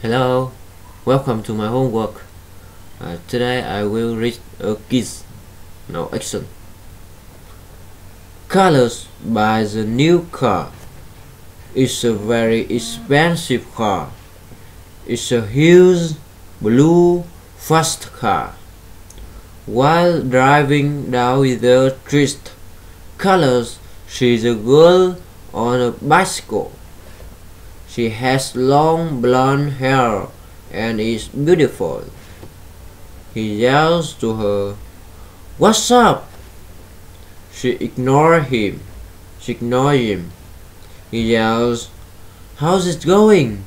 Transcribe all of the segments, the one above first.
Hello, welcome to my homework. Today I will read a quiz. No action. Colors by the new car. It's a very expensive car. It's a huge blue fast car. While driving down the street, Colors sees a girl on a bicycle. She has long blonde hair and is beautiful. He yells to her, "What's up?" She ignores him. He yells, "How's it going?"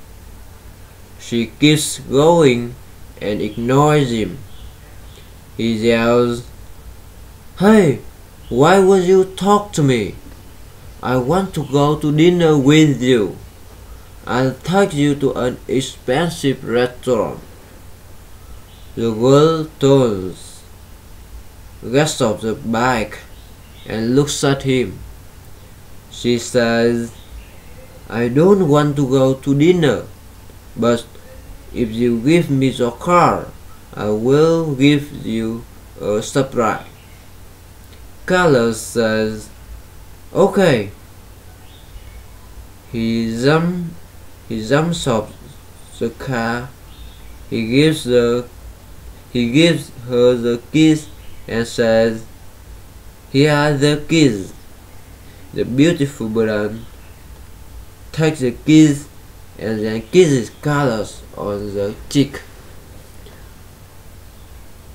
She keeps going and ignores him. He yells, "Hey, why would you talk to me? I want to go to dinner with you. I'll take you to an expensive restaurant." The girl turns, gets off the bike, and looks at him. She says, "I don't want to go to dinner, but if you give me your car, I will give you a surprise." Colors says, "Okay." He jumps off the car. He gives her the keys and says, "Here are the keys." The beautiful blonde takes the keys and then kisses Colors on the cheek.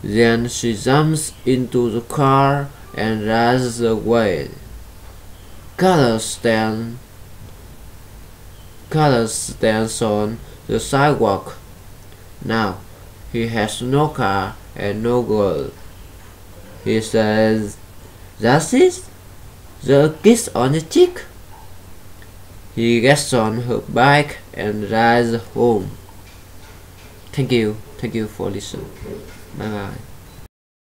Then she jumps into the car and drives away. Colors stands on the sidewalk. Now he has no car and no girl. He says, "That's it? The kiss on the cheek?" He gets on her bike and rides home. Thank you for listening. Bye bye.